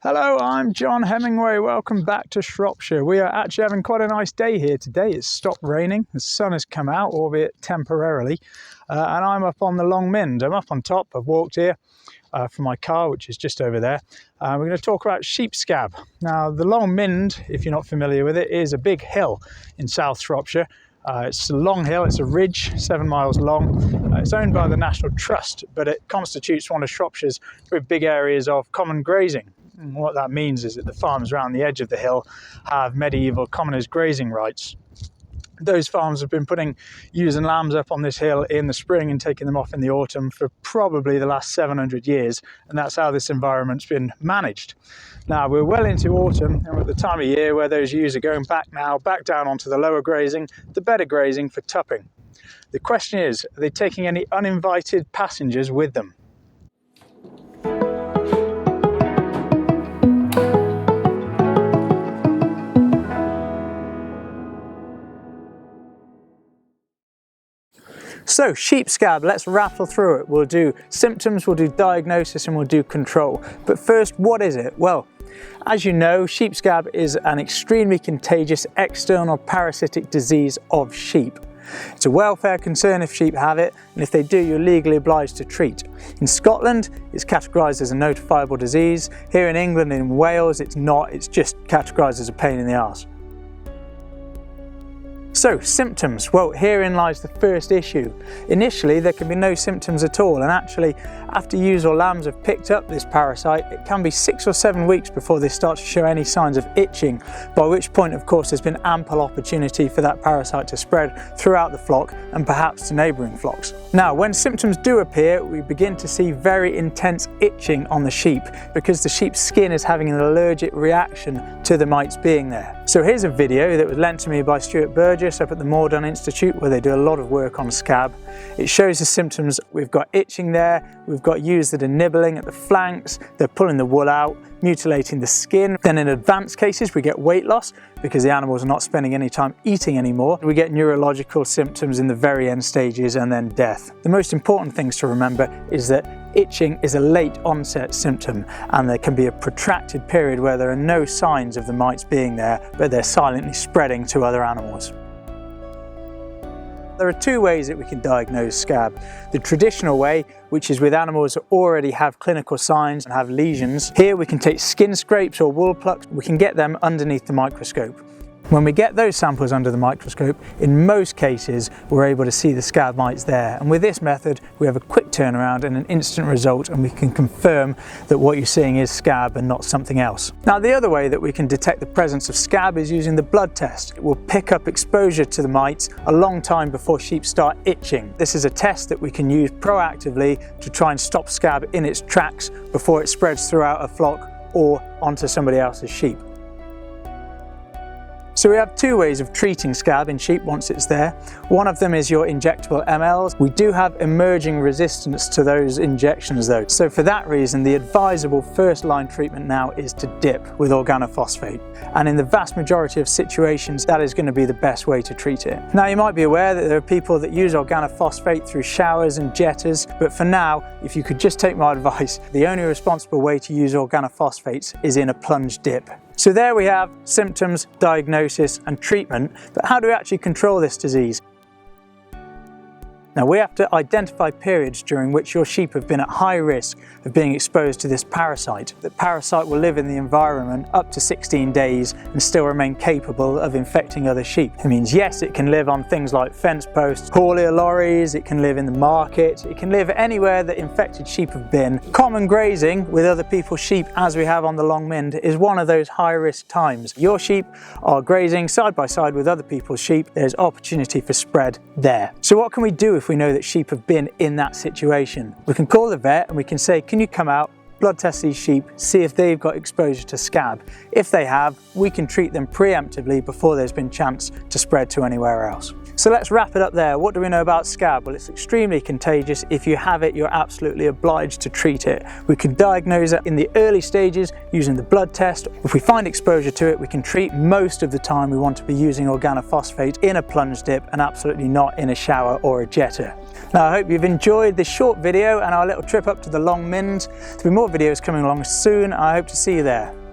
Hello, I'm John Hemingway. Welcome back to Shropshire. We are actually having quite a nice day here today. It's stopped raining, the sun has come out, albeit temporarily, and I'm up on the Long Mynd. I'm up on top. I've walked here from my car, which is just over there. We're going to talk about sheep scab. Now, the Long Mynd, if you're not familiar with it, is a big hill in South Shropshire. It's a long hill, it's a ridge, 7 miles long. It's owned by the National Trust, but it constitutes one of Shropshire's very big areas of common grazing. And what that means is that the farms around the edge of the hill have medieval commoners' grazing rights. Those farms have been putting ewes and lambs up on this hill in the spring and taking them off in the autumn for probably the last 700 years, and that's how this environment's been managed. Now, we're well into autumn, and we're at the time of year where those ewes are going back down onto the lower grazing, the better grazing for tupping. The question is, are they taking any uninvited passengers with them? So, sheep scab, let's rattle through it. We'll do symptoms, we'll do diagnosis, and we'll do control. But first, what is it? Well, as you know, sheep scab is an extremely contagious external parasitic disease of sheep. It's a welfare concern if sheep have it, and if they do, you're legally obliged to treat. In Scotland, it's categorised as a notifiable disease. Here in England and in Wales, it's not, it's just categorised as a pain in the arse. So, symptoms. Well, herein lies the first issue. Initially, there can be no symptoms at all, and actually, after ewes or lambs have picked up this parasite, it can be 6 or 7 weeks before they start to show any signs of itching, by which point, of course, there's been ample opportunity for that parasite to spread throughout the flock and perhaps to neighbouring flocks. Now, when symptoms do appear, we begin to see very intense itching on the sheep because the sheep's skin is having an allergic reaction to the mites being there. So here's a video that was lent to me by Stuart Burgess up at the Mordun Institute, where they do a lot of work on scab. It shows the symptoms. We've got itching there, we've got ewes that are nibbling at the flanks, they're pulling the wool out, mutilating the skin. Then in advanced cases we get weight loss because the animals are not spending any time eating anymore. We get neurological symptoms in the very end stages, and then death. The most important things to remember is that itching is a late onset symptom, and there can be a protracted period where there are no signs of the mites being there, but they're silently spreading to other animals. There are two ways that we can diagnose scab. The traditional way, which is with animals that already have clinical signs and have lesions. Here we can take skin scrapes or wool plucks, we can get them underneath the microscope. When we get those samples under the microscope, in most cases we're able to see the scab mites there, and with this method we have a quick turnaround and an instant result, and we can confirm that what you're seeing is scab and not something else. Now, the other way that we can detect the presence of scab is using the blood test. It will pick up exposure to the mites a long time before sheep start itching. This is a test that we can use proactively to try and stop scab in its tracks before it spreads throughout a flock or onto somebody else's sheep. So we have two ways of treating scab in sheep once it's there. One of them is your injectable MLs. We do have emerging resistance to those injections though. So for that reason, the advisable first line treatment now is to dip with organophosphate. And in the vast majority of situations, that is going to be the best way to treat it. Now, you might be aware that there are people that use organophosphate through showers and jetters, but for now, if you could just take my advice, the only responsible way to use organophosphates is in a plunge dip. So there we have symptoms, diagnosis and treatment, but how do we actually control this disease? Now, we have to identify periods during which your sheep have been at high risk of being exposed to this parasite. The parasite will live in the environment up to 16 days and still remain capable of infecting other sheep. It means, yes, it can live on things like fence posts, haulier lorries, it can live in the market, it can live anywhere that infected sheep have been. Common grazing with other people's sheep, as we have on the Long Mynd, is one of those high risk times. Your sheep are grazing side by side with other people's sheep. There's opportunity for spread there. So what can we do if we know that sheep have been in that situation? We can call the vet and we can say, can you come out, blood test these sheep, see if they've got exposure to scab. If they have, we can treat them preemptively before there's been chance to spread to anywhere else. So let's wrap it up there. What do we know about scab? Well, it's extremely contagious. If you have it, you're absolutely obliged to treat it. We can diagnose it in the early stages using the blood test. If we find exposure to it, we can treat. Most of the time we want to be using organophosphate in a plunge dip and absolutely not in a shower or a jetter. Now, I hope you've enjoyed this short video and our little trip up to the Long Mynd. There'll be more more videos coming along soon. I hope to see you there.